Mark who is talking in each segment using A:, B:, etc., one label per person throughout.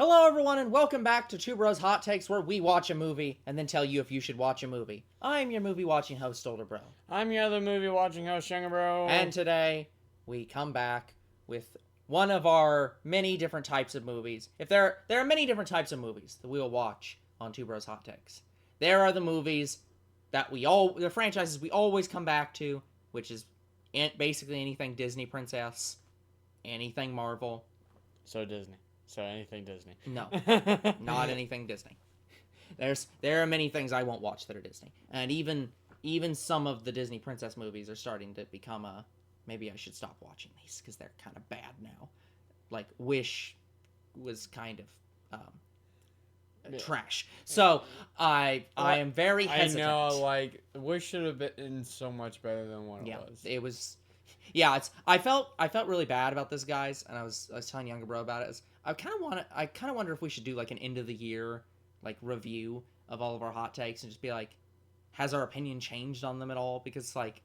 A: Hello, everyone, and welcome back to Two Bros Hot Takes, where we watch a movie and then tell you if you should watch a movie. I'm your movie watching host, Older Bro.
B: I'm your other movie watching host, Younger Bro.
A: And today, we come back with one of our many different types of movies. If there are many different types of movies that we will watch on Two Bros Hot Takes. There are the movies that the franchises we always come back to, which is basically anything Disney Princess, anything Marvel.
B: So Disney. So anything Disney.
A: No, not anything Disney. There are many things I won't watch that are Disney, and even some of the Disney princess movies are starting to become maybe I should stop watching these because they're kind of bad now. Like Wish was kind of trash. So I am very hesitant.
B: I know, like Wish should have been so much better than what it was.
A: It was. Yeah, I felt really bad about this, guys, and I was telling Younger Bro about it. I kind of wonder if we should do like an end of the year like review of all of our hot takes and just be like, has our opinion changed on them at all? Because like,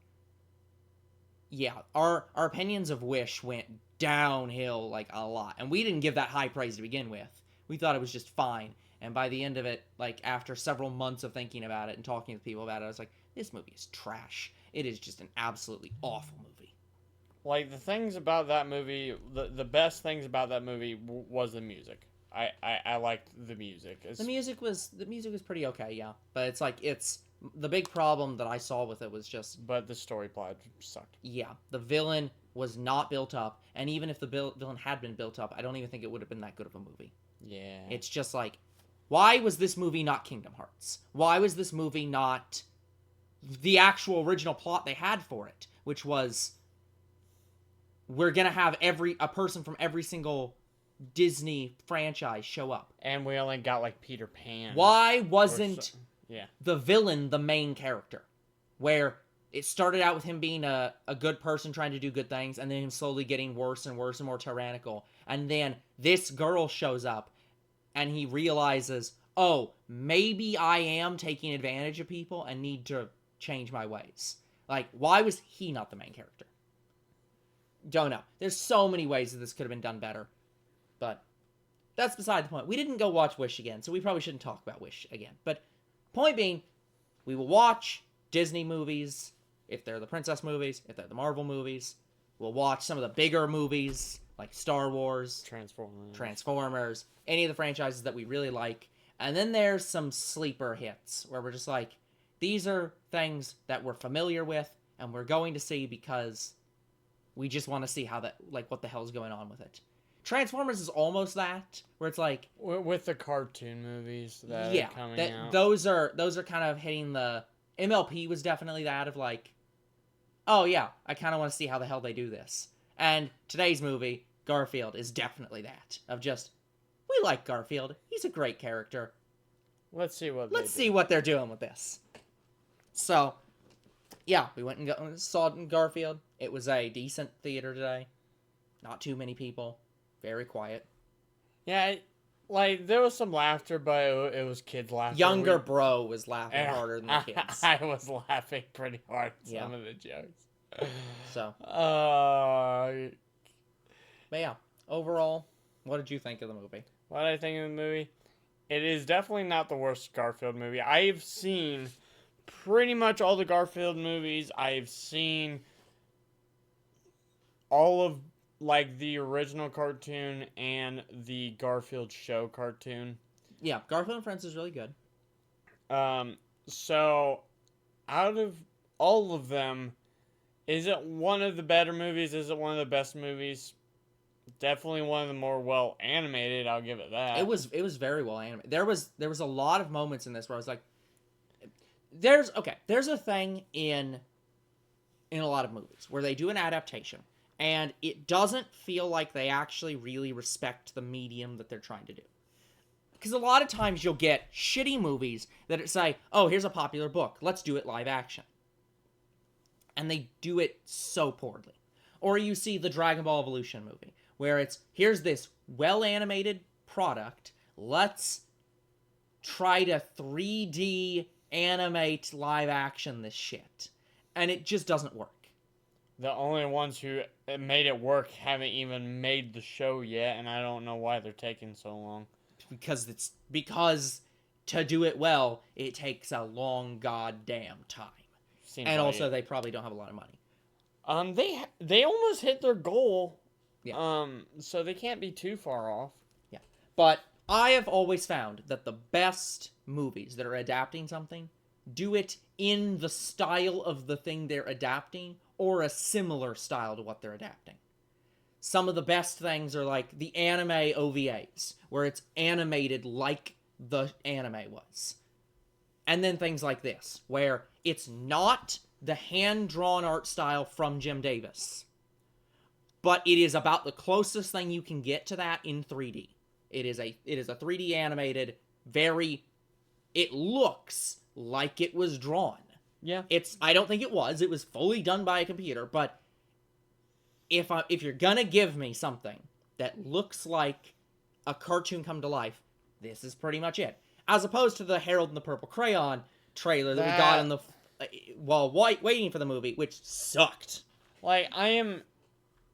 A: yeah, our opinions of Wish went downhill like a lot, and we didn't give that high praise to begin with. We thought it was just fine, and by the end of it, like after several months of thinking about it and talking with people about it, I was like, this movie is trash. It is just an absolutely awful movie.
B: Like, the things about that movie, the best things about that movie was the music. I liked the music.
A: The music was pretty okay, yeah. But it's the big problem that I saw with it was just...
B: But the story plot sucked.
A: Yeah, the villain was not built up, and even if the villain had been built up, I don't even think it would have been that good of a movie.
B: Yeah.
A: It's just like, why was this movie not Kingdom Hearts? Why was this movie not the actual original plot they had for it, which was... we're gonna have a person from every single Disney franchise show up.
B: And we only got like Peter Pan.
A: Why wasn't
B: yeah.
A: the villain the main character? Where it started out with him being a good person trying to do good things, and then him slowly getting worse and worse and more tyrannical. And then this girl shows up, and he realizes, oh, maybe I am taking advantage of people and need to change my ways. Like, why was he not the main character? Don't know. There's so many ways that this could have been done better. But that's beside the point. We didn't go watch Wish again, so we probably shouldn't talk about Wish again. But point being, we will watch Disney movies, if they're the princess movies, if they're the Marvel movies. We'll watch some of the bigger movies, like Star Wars, Transformers, any of the franchises that we really like. And then there's some sleeper hits, where we're just like, these are things that we're familiar with, and we're going to see because... we just want to see how what the hell's going on with it. Transformers is almost that, where it's like...
B: with the cartoon movies that are coming out.
A: Those are kind of hitting the... MLP was definitely that of like, oh yeah, I kind of want to see how the hell they do this. And today's movie, Garfield, is definitely that. Of just, we like Garfield. He's a great character.
B: Let's see
A: what they're doing with this. So... yeah, we went and saw it in Garfield. It was a decent theater today. Not too many people. Very quiet.
B: Yeah, like, there was some laughter, but it was kids laughing.
A: Younger Bro was laughing harder than the kids.
B: I was laughing pretty hard at some of the jokes.
A: So.
B: But
A: yeah, overall, what did you think of the movie?
B: What did I think of the movie? It is definitely not the worst Garfield movie. I've seen... pretty much all the Garfield movies. I've seen all of, like, the original cartoon and the Garfield show cartoon.
A: Yeah, Garfield and Friends is really good.
B: So, out of all of them, is it one of the better movies? Is it one of the best movies? Definitely one of the more well animated, I'll give it that.
A: It was very well animated. There was a lot of moments in this where I was like, there's a thing in a lot of movies where they do an adaptation and it doesn't feel like they actually really respect the medium that they're trying to do. Because a lot of times you'll get shitty movies that say, oh, here's a popular book, let's do it live action. And they do it so poorly. Or you see the Dragon Ball Evolution movie, where it's, here's this well-animated product, let's try to 3D animate live action this shit. And it just doesn't work.
B: The only ones who made it work haven't even made the show yet, and I don't know why they're taking so long.
A: because to do it well, it takes a long goddamn time.
B: Seems
A: And
B: like
A: also,
B: it.
A: they probably don't have a lot of money.
B: They almost hit their goal.
A: Yeah.
B: So they can't be too far off.
A: Yeah. But I have always found that the best movies that are adapting something do it in the style of the thing they're adapting or a similar style to what they're adapting. Some of the best things are like the anime OVAs, where it's animated like the anime was. And then things like this, where it's not the hand-drawn art style from Jim Davis, but it is about the closest thing you can get to that in 3D. It is a 3D animated, it looks like it was drawn.
B: Yeah.
A: I don't think it was. It was fully done by a computer, but if you're gonna give me something that looks like a cartoon come to life, this is pretty much it. As opposed to the Harold and the Purple Crayon trailer that we got in the while waiting for the movie, which sucked.
B: Like, I am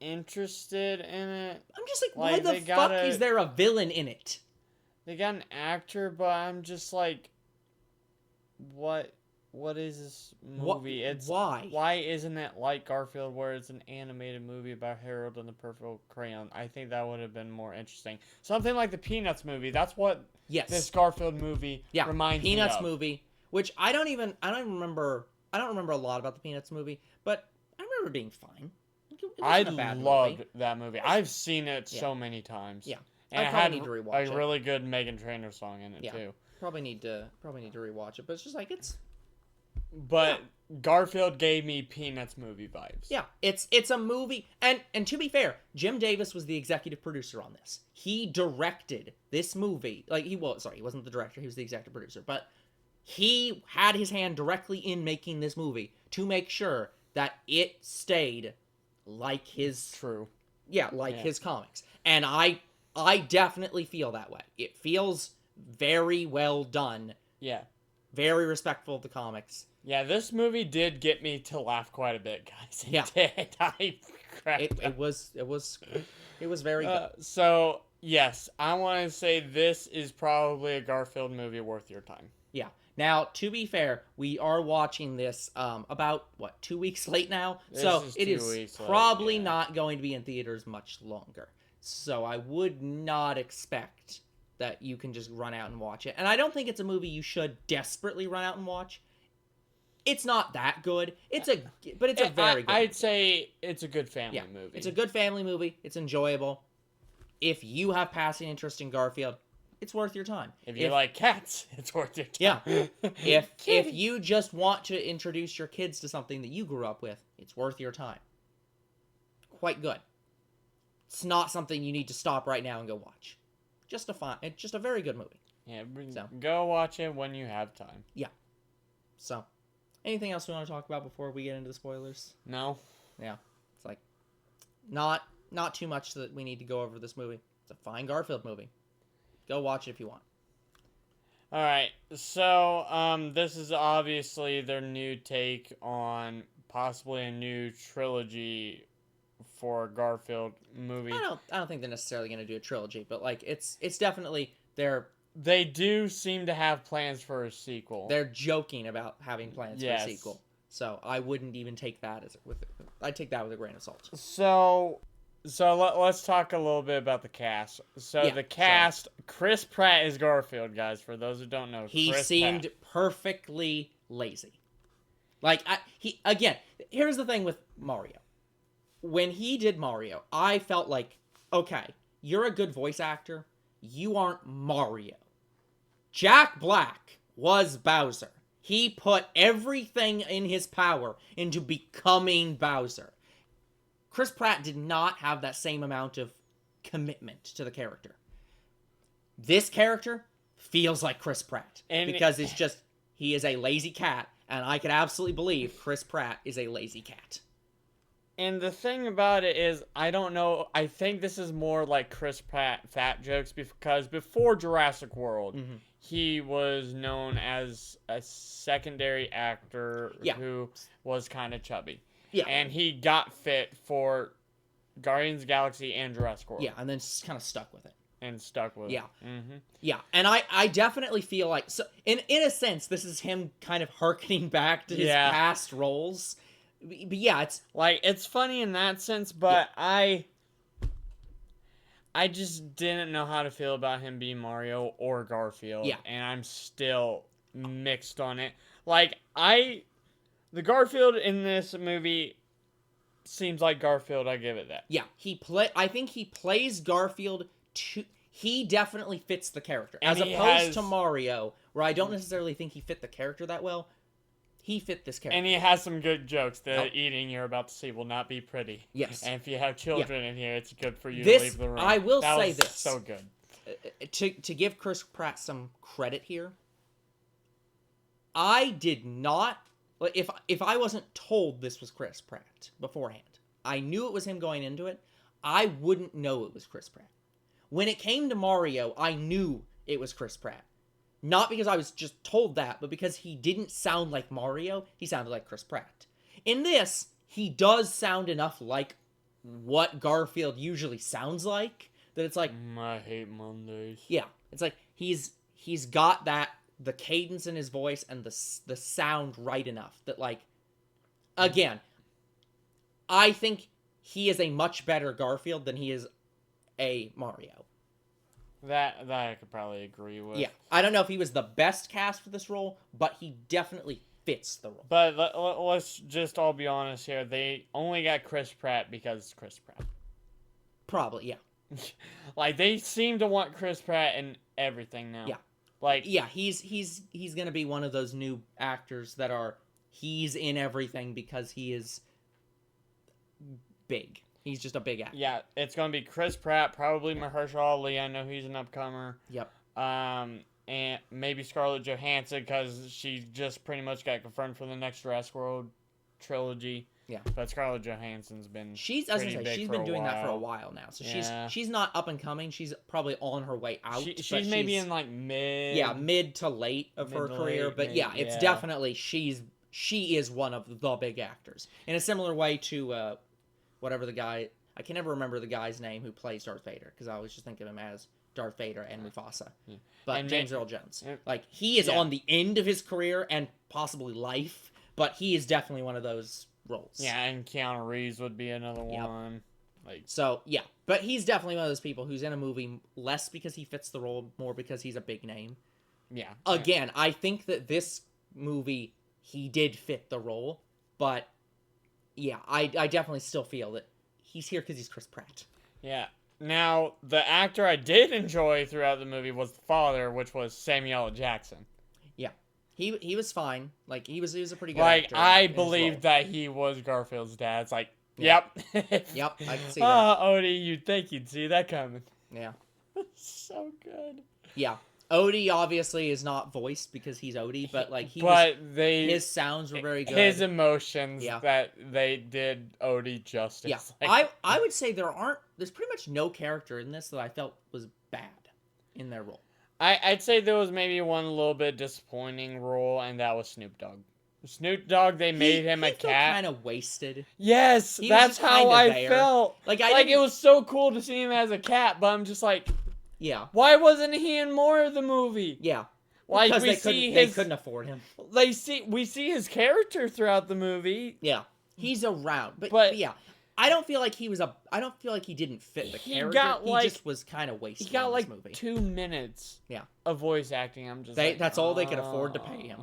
B: interested in it.
A: I'm just like, why the fuck is there a villain in it?
B: They got an actor, but I'm just like, what is this movie? Why isn't it like Garfield, where it's an animated movie about Harold and the Purple Crayon? I think that would have been more interesting. Something like the Peanuts movie. That's what this Garfield movie reminds me of.
A: Peanuts movie, which I don't remember a lot about the Peanuts movie, but I remember being fine.
B: I loved that movie. I've seen it so many times.
A: Yeah,
B: and
A: I probably need to rewatch it.
B: A really good Meghan Trainor song in it too.
A: Probably need to rewatch it, but it's just like
B: But Garfield gave me Peanuts movie vibes.
A: Yeah, it's a movie, and to be fair, Jim Davis was the executive producer on this. He directed this movie. He wasn't the director. He was the executive producer, but he had his hand directly in making this movie to make sure that it stayed like his his comics. And I definitely feel that way. It feels very well done.
B: Yeah.
A: Very respectful of the comics.
B: Yeah, this movie did get me to laugh quite a bit, guys.
A: It was very good.
B: So, yes, I want to say this is probably a Garfield movie worth your time.
A: Yeah. Now, to be fair, we are watching this about 2 weeks late now, so it is probably not going to be in theaters much longer. So I would not expect that you can just run out and watch it. And I don't think it's a movie you should desperately run out and watch. It's not that good. But it's a very good
B: I'd say it's a good family movie.
A: It's a good family movie. It's enjoyable. If you have passing interest in Garfield, it's worth your time.
B: If you like cats, it's worth your time.
A: Yeah. If you just want to introduce your kids to something that you grew up with, it's worth your time. Quite good. It's not something you need to stop right now and go watch. It's just a very good movie.
B: Yeah, go watch it when you have time.
A: Yeah. So, anything else we want to talk about before we get into the spoilers?
B: No.
A: Yeah. It's like not too much that we need to go over this movie. It's a fine Garfield movie. Go watch it if you want.
B: All right. So, this is obviously their new take on possibly a new trilogy for a Garfield movie.
A: I don't think they're necessarily going to do a trilogy, but it's definitely
B: they do seem to have plans for a sequel.
A: They're joking about having plans for a sequel. So I wouldn't even take that I'd take that with a grain of salt.
B: So let's talk a little bit about the cast. The cast, Chris Pratt is Garfield, guys. For those who don't know,
A: he seemed perfectly lazy. Here's the thing with Mario. When he did Mario, I felt like, okay, you're a good voice actor. You aren't Mario. Jack Black was Bowser. He put everything in his power into becoming Bowser. Chris Pratt did not have that same amount of commitment to the character. This character feels like Chris Pratt. Because he is a lazy cat, and I could absolutely believe Chris Pratt is a lazy cat.
B: And the thing about it is, I don't know, I think this is more like Chris Pratt fat jokes, because before Jurassic World, he was known as a secondary actor who was kind of chubby. Yeah. And he got fit for Guardians of the Galaxy and Jurassic World.
A: Yeah, and then kind of stuck with it.
B: and stuck with
A: yeah.
B: it. Mm-hmm.
A: Yeah, and I definitely feel like, so in a sense, this is him kind of harkening back to his past roles. But yeah, it's
B: like, it's funny in that sense, but I just didn't know how to feel about him being Mario or Garfield.
A: Yeah.
B: And I'm still mixed on it. Like, the Garfield in this movie seems like Garfield, I give it that.
A: Yeah, I think he plays Garfield he definitely fits the character.
B: And
A: as opposed to Mario, where I don't necessarily think he fit the character that well. He fit this character.
B: And he has some good jokes. The eating you're about to see will not be pretty.
A: Yes.
B: And if you have children in here, it's good for you
A: to
B: leave the room.
A: I will say this.
B: So good.
A: To give Chris Pratt some credit here, I did not... If I wasn't told this was Chris Pratt beforehand, I knew it was him going into it, I wouldn't know it was Chris Pratt. When it came to Mario, I knew it was Chris Pratt. Not because I was just told that, but because he didn't sound like Mario, he sounded like Chris Pratt. In this, he does sound enough like what Garfield usually sounds like, that it's like...
B: I hate Mondays.
A: Yeah, it's like he's got the cadence in his voice and the sound right enough that, like, again, I think he is a much better Garfield than he is a Mario.
B: That I could probably agree with.
A: Yeah, I don't know if he was the best cast for this role, but he definitely fits the role.
B: But let's just all be honest here. They only got Chris Pratt because it's Chris Pratt.
A: Probably, yeah.
B: Like, they seem to want Chris Pratt in everything now.
A: Yeah.
B: Like,
A: yeah, he's gonna be one of those new actors that he's in everything because he is big. He's just a big actor.
B: Yeah, it's gonna be Chris Pratt, probably Mahershala Ali. I know he's an upcomer.
A: Yep.
B: And maybe Scarlett Johansson, because she just pretty much got confirmed for the next Jurassic World trilogy.
A: Yeah.
B: But Scarlett Johansson's been
A: she's been doing that for a while now. So she's not up and coming. She's probably on her way out.
B: She's maybe in like
A: mid to late of her career. But yeah, it's definitely she is one of the big actors. In a similar way to whatever the guy, I can never remember the guy's name who plays Darth Vader, because I always just think of him as Darth Vader and Mufasa. Yeah. But James Earl Jones. Like, he is on the end of his career and possibly life, but he is definitely one of those roles.
B: Yeah, and Keanu Reeves would be another one. Like,
A: so, yeah. But he's definitely one of those people who's in a movie less because he fits the role, more because he's a big name.
B: Yeah.
A: Again, I think that this movie, he did fit the role, but yeah, I definitely still feel that he's here because he's Chris Pratt.
B: Yeah. Now, the actor I did enjoy throughout the movie was the father, which was Samuel L. Jackson.
A: Yeah. He was fine. Like, he was a pretty good actor.
B: Like, I believed that he was Garfield's dad. It's like, yep.
A: Yep, I can see that.
B: Odie, you'd think you'd see that coming.
A: Yeah.
B: So good.
A: Yeah. Odie obviously is not voiced because he's Odie, but like his sounds were very good.
B: His emotions that they did Odie justice.
A: Yeah,
B: like,
A: I would say there's pretty much no character in this that I felt was bad in their role.
B: I'd say there was maybe one little bit disappointing role, and that was Snoop Dogg. Snoop Dogg, they made him a cat.
A: Kind of wasted.
B: Yes, that's how I felt. Like it was so cool to see him as a cat, but I'm just like,
A: yeah.
B: Why wasn't he in more of the movie?
A: Yeah.
B: Like,
A: because they couldn't afford him.
B: We see his character throughout the movie.
A: Yeah. He's around. But yeah. I don't feel like he didn't fit the character. He just was kind of wasted.
B: He got
A: in this movie.
B: 2 minutes.
A: Yeah.
B: Of voice acting. I'm just
A: that's all they could afford to pay him.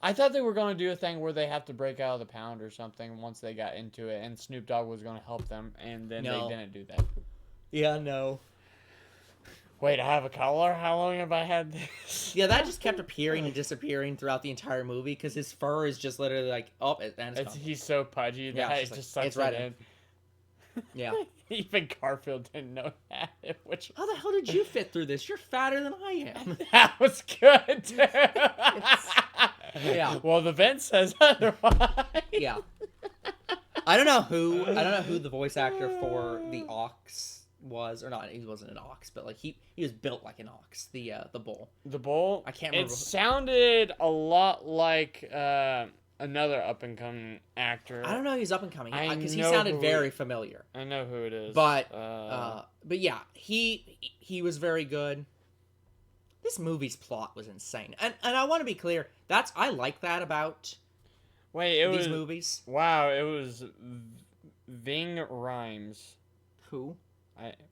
B: I thought they were going to do a thing where they have to break out of the pound or something once they got into it, and Snoop Dogg was going to help them, and then they didn't do that.
A: Yeah, no.
B: Wait, I have a collar? How long have I had this?
A: Yeah, that just kept appearing and disappearing throughout the entire movie because his fur is just literally like, and it's gone.
B: He's so pudgy that it just sucks it in.
A: Yeah.
B: Even Garfield didn't know that.
A: How the hell did you fit through this? You're fatter than I am.
B: That was good.
A: Yeah.
B: Well, the vent says otherwise.
A: Yeah. I don't know who the voice actor for the ox was, or not. He wasn't an ox, but like he was built like an ox. The bull.
B: The bull.
A: I can't remember.
B: It sounded a lot like another up and coming actor.
A: I don't know he's up and coming because he
B: know
A: sounded
B: who
A: very familiar.
B: I know who it is.
A: But yeah, he was very good. This movie's plot was insane, and I want to be clear. I like that about these movies.
B: Wow, it was Ving Rhames.
A: Who?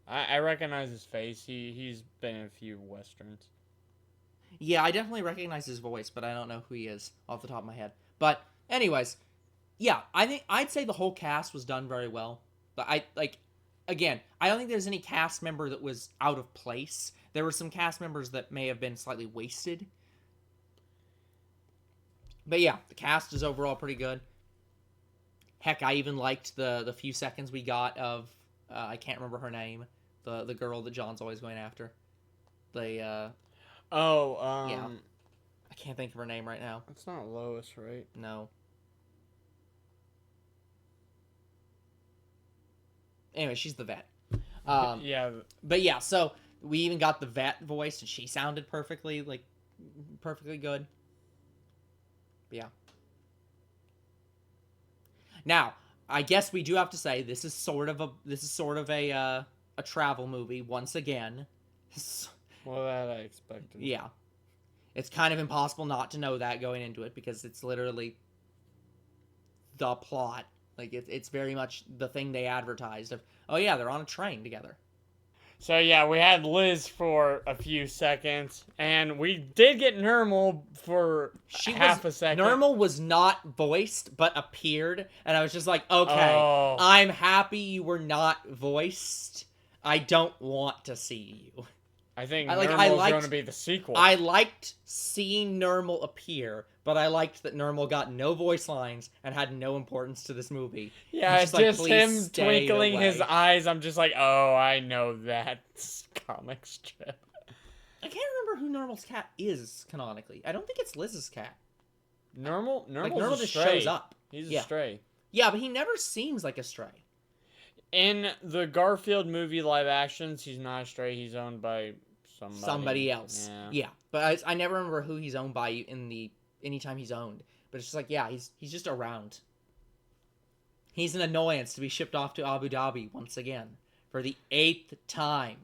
B: I recognize his face. He's been in a few westerns.
A: Yeah, I definitely recognize his voice, but I don't know who he is off the top of my head. But anyways, yeah, I'd say the whole cast was done very well. But again, I don't think there's any cast member that was out of place. There were some cast members that may have been slightly wasted. But yeah, the cast is overall pretty good. Heck, I even liked the few seconds we got of I can't remember her name, the girl that John's always going after. Yeah, I can't think of her name right now.
B: It's not Lois, right?
A: No. Anyway, she's the vet.
B: Yeah.
A: But yeah, so we even got the vet voice, and she sounded perfectly good. But yeah. Now, I guess we do have to say this is sort of a travel movie once again.
B: Well, that I expected.
A: Yeah. It's kind of impossible not to know that going into it because it's literally the plot. Like, it's very much the thing they advertised of, oh yeah, they're on a train together.
B: So yeah, we had Liz for a few seconds, and we did get Nermal for half a second.
A: Nermal was not voiced, but appeared, and I was just like, okay, I'm happy you were not voiced. I don't want to see you.
B: I think Nermal's going to be the sequel.
A: I liked seeing Nermal appear, but I liked that Nermal got no voice lines and had no importance to this movie.
B: Yeah, it's just him twinkling his eyes. I'm just like, oh, I know that comic strip.
A: I can't remember who Normal's cat is canonically. I don't think it's Liz's cat.
B: Nermal
A: just shows up.
B: He's a stray.
A: Yeah, but he never seems like a stray.
B: In the Garfield movie live actions, he's not a stray. He's owned by somebody
A: else. Yeah. But I never remember who he's owned by anytime he's owned. But it's just like, yeah, he's just around. He's an annoyance to be shipped off to Abu Dhabi once again for the 8th time.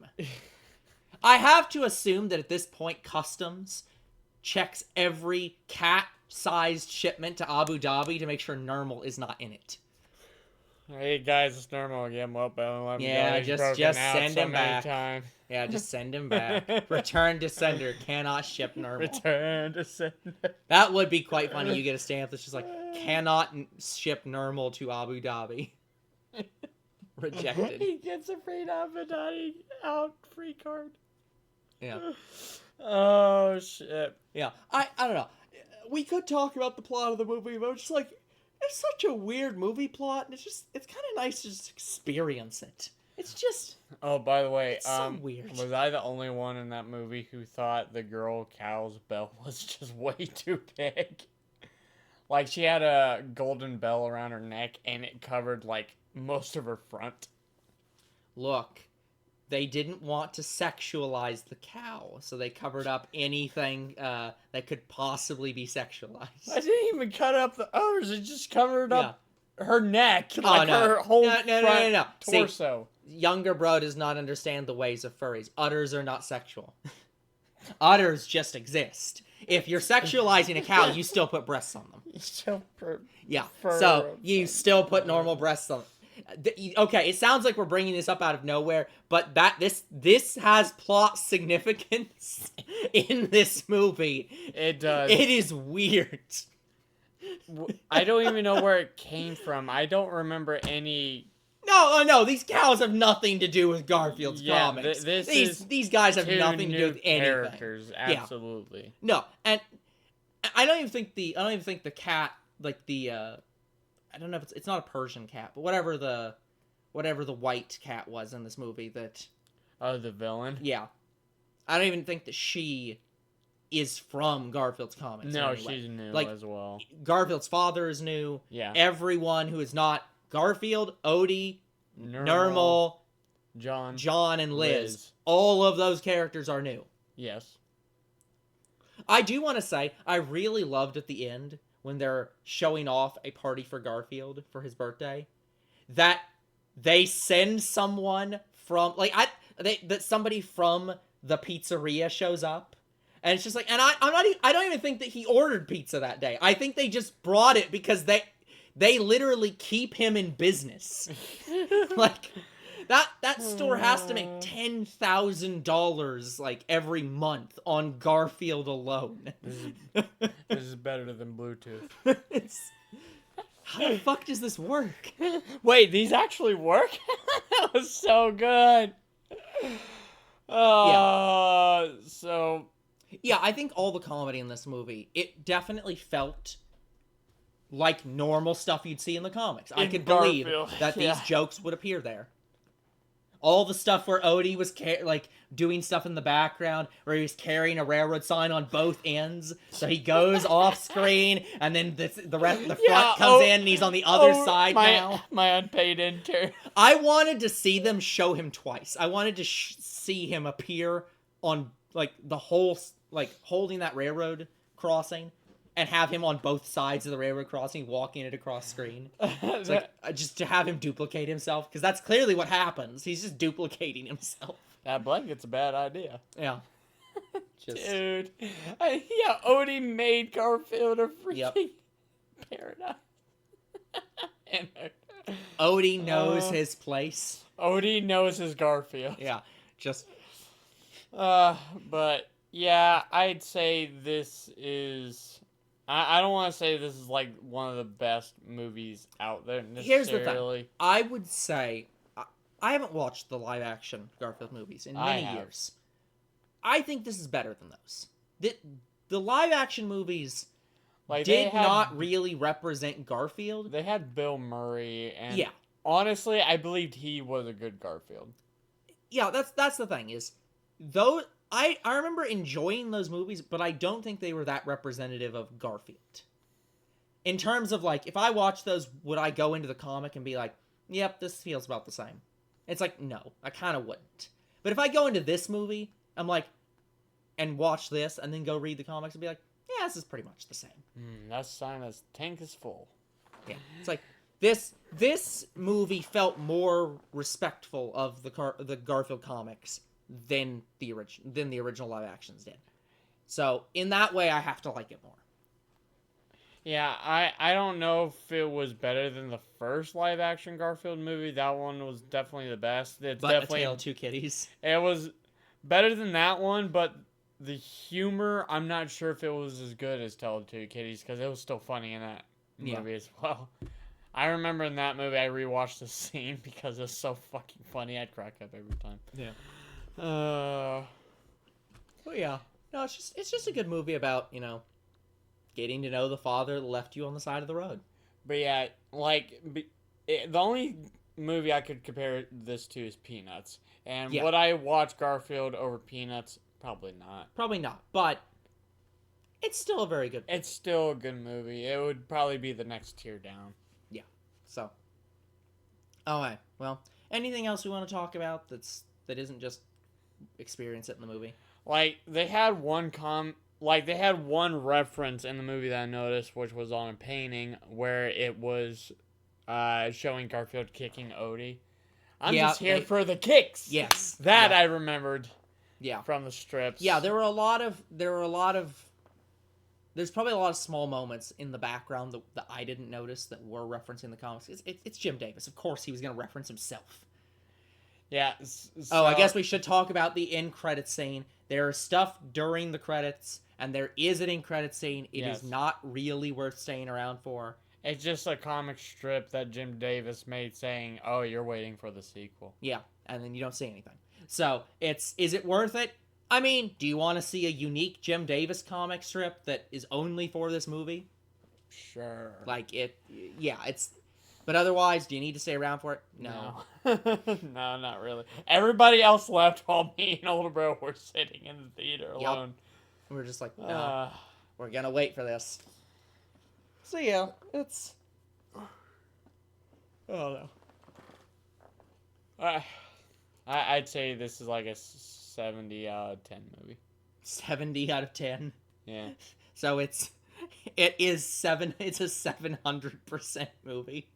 A: I have to assume that at this point, Customs checks every cat-sized shipment to Abu Dhabi to make sure Nermal is not in it.
B: Hey guys, it's Nermal again. Well,
A: just send him back. Yeah, just send him back. Return to sender. Cannot ship Nermal.
B: Return to sender.
A: That would be quite funny. You get a stamp that's just like, cannot ship Nermal to Abu Dhabi. Rejected.
B: He gets a free Abu Dhabi free card.
A: Yeah.
B: Oh shit.
A: Yeah. I don't know. We could talk about the plot of the movie, but it's just like, it's such a weird movie plot, and it's kind of nice to just experience it. It's just...
B: Oh, by the way,
A: so weird.
B: Was I the only one in that movie who thought the girl cow's bell was just way too big? Like, she had a golden bell around her neck, and it covered, like, most of her front.
A: Look, they didn't want to sexualize the cow, so they covered up anything that could possibly be sexualized.
B: I didn't even cut up the others. It just covered up her neck, like her whole front torso.
A: See, younger bro does not understand the ways of furries. Udders are not sexual. Udders just exist. If you're sexualizing a cow, you still put breasts on them.
B: You still put
A: so you still put normal breasts on them. Okay, it sounds like we're bringing this up out of nowhere, but this has plot significance in this movie.
B: It does.
A: It is weird.
B: I don't even know where it came from. I don't remember any...
A: No, these cows have nothing to do with Garfield's comics. These guys have nothing to do with anything.
B: Characters, absolutely.
A: Yeah. No, and I don't even think the cat, like the I don't know if it's not a Persian cat, but whatever the white cat was in this movie that...
B: Oh, the villain?
A: Yeah. I don't even think that she is from Garfield's comics.
B: No, she's new as well.
A: Garfield's father is new.
B: Yeah.
A: Everyone who is not Garfield, Odie, Nermal, John, and Liz. All of those characters are new.
B: Yes.
A: I do want to say, I really loved at the end when they're showing off a party for Garfield for his birthday, that they send someone from that somebody from the pizzeria shows up, and it's just like, and I don't even think that he ordered pizza that day. I think they just brought it because they literally keep him in business. Like that store has to make $10,000 like every month on Garfield alone.
B: This is better than Bluetooth.
A: How the fuck does this work?
B: Wait, these actually work? That was so good. So
A: yeah, I think all the comedy in this movie, it definitely felt like normal stuff you'd see in the comics. I could believe that these jokes would appear there. All the stuff where Odie was doing stuff in the background, where he was carrying a railroad sign on both ends, so he goes off screen, and then the front comes in, and he's on the other side now.
B: My unpaid intern.
A: I wanted to see them show him twice. I wanted to see him appear on the whole holding that railroad crossing, and have him on both sides of the railroad crossing, walking it across screen. It's just to have him duplicate himself, because that's clearly what happens. He's just duplicating himself.
B: That blanket's a bad idea.
A: Yeah.
B: Dude. Odie made Garfield a freaking paradise.
A: Odie knows his place.
B: Odie knows his Garfield.
A: Yeah. Just...
B: but, yeah, I'd say this is... I don't want to say this is like one of the best movies out there necessarily.
A: Here's the thing. I would say I haven't watched the live action Garfield movies in many years. I think this is better than those. The live action movies did not really represent Garfield.
B: They had Bill Murray, and honestly, I believed he was a good Garfield.
A: Yeah, that's the thing is, though. I remember enjoying those movies, but I don't think they were that representative of Garfield. In terms of, if I watched those, would I go into the comic and be like, yep, this feels about the same? It's like, no, I kind of wouldn't. But if I go into this movie, I'm like, and watch this, and then go read the comics and be like, yeah, this is pretty much the same.
B: That's a sign that tank is full.
A: Yeah, it's like, this movie felt more respectful of the Garfield comics than the original live actions did. So in that way, I have to like it more.
B: Yeah, I don't know if it was better than the first live action Garfield movie. That one was definitely the best. It's definitely
A: A Tale of Two Kitties.
B: It was better than that one, but the humor, I'm not sure if it was as good as Tale of Two Kitties, because it was still funny in that movie as well. I remember in that movie I rewatched the scene because it was so fucking funny. I'd crack up every time.
A: Yeah.
B: Well,
A: yeah. No, it's just a good movie about, getting to know the father that left you on the side of the road.
B: But yeah, the only movie I could compare this to is Peanuts. And would I watch Garfield over Peanuts? Probably not.
A: Probably not, but it's still a very good
B: movie. It's still a good movie. It would probably be the next tier down.
A: Yeah, so. Alright, well, anything else we want to talk about that isn't just experience it in the movie?
B: They had one they had one reference in the movie that I noticed, which was on a painting where it was showing Garfield kicking Odie. I'm just here for the kicks.
A: Yes.
B: That I remembered.
A: Yeah.
B: From the strips.
A: Yeah, there's probably a lot of small moments in the background that I didn't notice that were referencing the comics. It's Jim Davis. Of course he was going to reference himself.
B: Yeah.
A: I guess we should talk about the end credit scene. There is stuff during the credits, and there is an end credit scene. It is not really worth staying around for.
B: It's just a comic strip that Jim Davis made saying, oh, you're waiting for the sequel.
A: Yeah, and then you don't see anything. So, is it worth it? I mean, do you want to see a unique Jim Davis comic strip that is only for this movie?
B: Sure.
A: But otherwise, do you need to stay around for it? No.
B: No, not really. Everybody else left while me and older bro were sitting in the theater alone.
A: We're just like, no, we're gonna wait for this. So yeah, it's... Oh no.
B: I'd say this is like a 70 out of 10 movie.
A: 70 out of 10?
B: Yeah.
A: So it's It is 7. It's a 700% movie.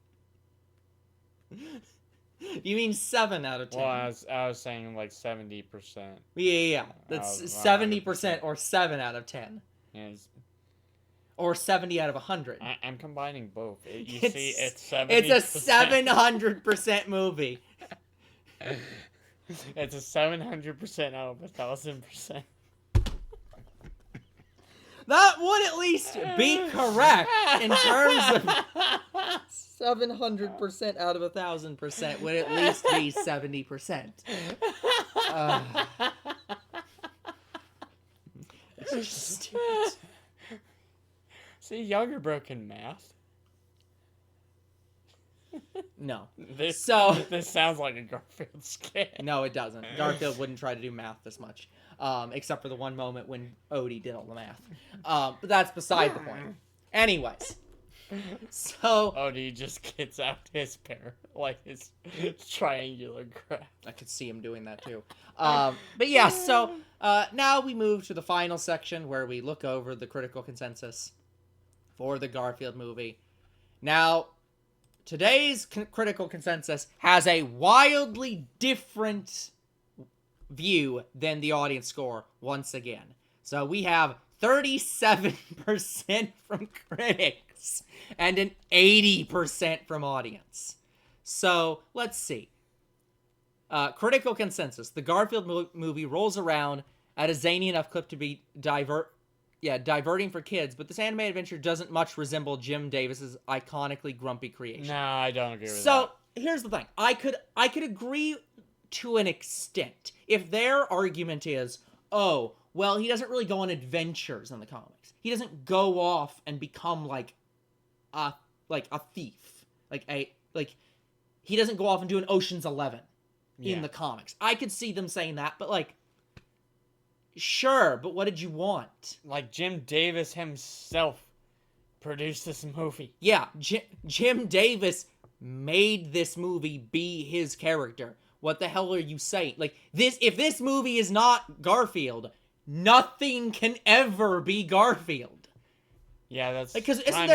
A: You mean 7 out of 10?
B: Well, I was saying like 70%.
A: Yeah. That's 70% or 7 out of 10.
B: Yes.
A: Or 70 out of 100.
B: I'm combining both. It's 70%.
A: It's a 700% movie.
B: It's a 700% out of 1,000%.
A: That would at least be correct in terms of 700% out of 1,000% would at least be 70%. It's just stupid.
B: See, younger broken math.
A: No.
B: This sounds like a Garfield skit.
A: No, it doesn't. Garfield wouldn't try to do math this much, except for the one moment when Odie did all the math. But that's beside the point. Anyways, so
B: Odie just gets out his pair, like his triangular graph.
A: I could see him doing that too. But yeah, so now we move to the final section where we look over the critical consensus for the Garfield movie. Now, today's critical consensus has a wildly different view than the audience score once again. So we have 37% from critics and an 80% from audience. So let's see. Critical consensus. The Garfield movie rolls around at a zany enough clip to be diverting for kids, but this animated adventure doesn't much resemble Jim Davis's iconically grumpy creation.
B: No, I don't agree with that.
A: So, here's the thing. I could agree to an extent. If their argument is, oh, well, he doesn't really go on adventures in the comics. He doesn't go off and become like a thief. He doesn't go off and do an Ocean's 11 in the comics. I could see them saying that, but like, sure, but what did you want?
B: Like, Jim Davis himself produced this movie.
A: Yeah, Jim Davis made this movie be his character. What the hell are you saying? Like, if this movie is not Garfield, nothing can ever be Garfield.
B: Yeah, that's
A: because
B: aren't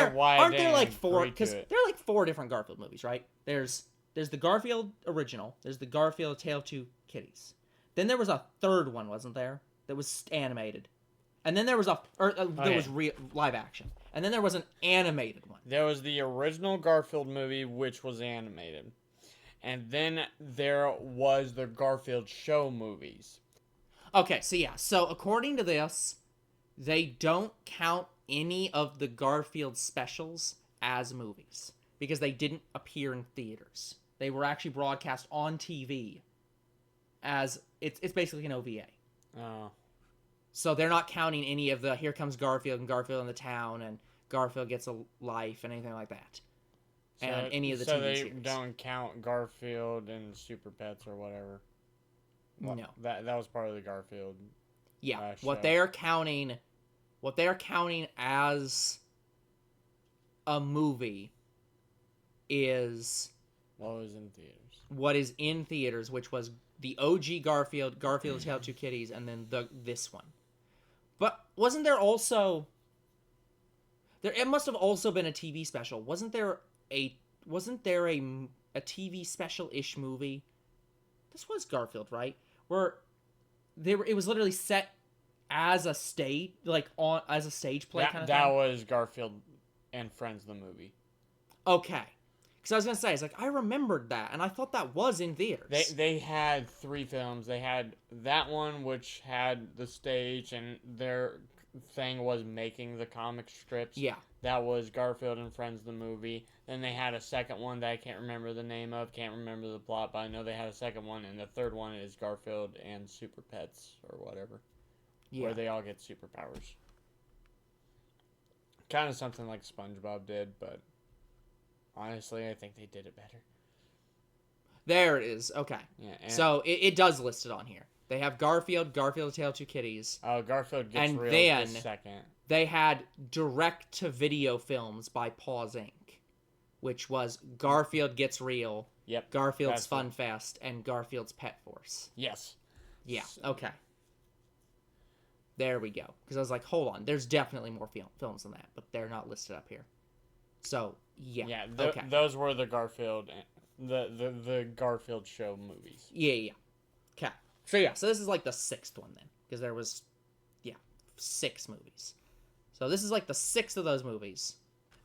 A: there like four? Because there are like 4 different Garfield movies, right? There's the Garfield original. There's the Garfield Tale of Two Kitties. Then there was a third one, wasn't there? That was animated, and then there was was live action, and then there was an animated one.
B: There was the original Garfield movie, which was animated, and then there was the Garfield show movies.
A: Okay, so according to this, they don't count any of the Garfield specials as movies because they didn't appear in theaters. They were actually broadcast on TV as it's basically an OVA.
B: Oh.
A: So they're not counting any of the Here Comes Garfield and Garfield in the Town and Garfield Gets a Life and anything like that. And any of the TV series. So they
B: don't count Garfield and Super Pets or whatever?
A: No.
B: That was part of the Garfield.
A: Yeah. What they're counting as a movie is
B: what was in theaters.
A: What is in theaters, which was the OG Garfield, Garfield Tale of Two Kitties, and then this one. But wasn't there also it must have also been a TV special. Wasn't there a TV special-ish movie? This was Garfield, right? Where it was literally set as a stage as a stage play kind of thing.
B: That was Garfield and Friends the movie.
A: Okay. Because I was going to say, it's like, I remembered that, and I thought that was in theaters.
B: They had 3 films. They had that one, which had the stage, and their thing was making the comic strips.
A: Yeah.
B: That was Garfield and Friends, the movie. Then they had a second one that I can't remember the name of, can't remember the plot, but I know they had a second one, and the third one is Garfield and Super Pets, or whatever. Yeah. Where they all get superpowers. Kind of something like SpongeBob did, but honestly, I think they did it better.
A: There it is. Okay.
B: Yeah.
A: So it does list it on here. They have Garfield, Garfield Tale of Two Kitties.
B: Oh, Garfield Gets
A: and
B: Real
A: then
B: the second.
A: They had direct-to-video films by Paws Inc., which was Garfield Gets Real,
B: yep,
A: Garfield's Fun Fest, and Garfield's Pet Force.
B: Yes.
A: Yeah, okay. There we go. Because I was like, hold on, there's definitely more films than that, but they're not listed up here. So, yeah.
B: Yeah,
A: okay.
B: Those were the Garfield, the Garfield show movies.
A: Yeah. Okay. So, yeah, so this is like the 6th one then. Because there was, 6 movies. So this is like the 6th of those movies.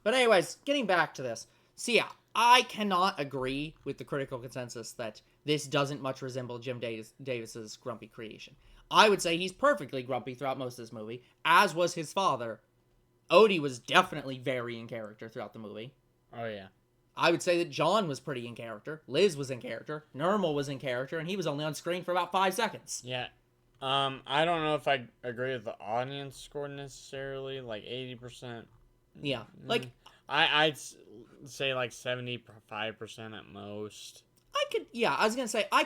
A: But anyways, getting back to this. So, yeah, I cannot agree with the critical consensus that this doesn't much resemble Jim Davis's grumpy creation. I would say he's perfectly grumpy throughout most of this movie, as was his father. Odie was definitely very in character throughout the movie.
B: Oh, yeah.
A: I would say that John was pretty in character. Liz was in character. Nermal was in character, and he was only on screen for about 5 seconds.
B: Yeah. I don't know if I agree with the audience score necessarily, like 80%.
A: Yeah. Like,
B: I'd say like 75% at most.
A: I was gonna say I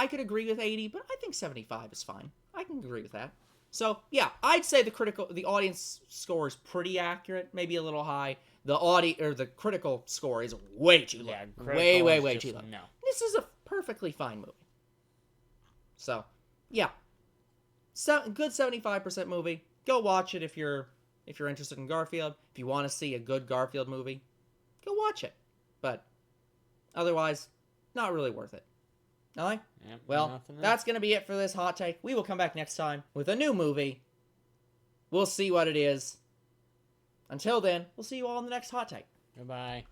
A: could agree with 80, but I think 75 is fine. I can agree with that. So yeah, I'd say the audience score is pretty accurate, maybe a little high. The critical score is way too low. Yeah, way too low.
B: No.
A: This is a perfectly fine movie. So yeah, good 75% movie. Go watch it if you're interested in Garfield. If you want to see a good Garfield movie, go watch it. But otherwise, not really worth it. Alright?
B: Yep,
A: well, that's going to be it for this hot take. We will come back next time with a new movie. We'll see what it is. Until then, we'll see you all in the next hot take.
B: Goodbye.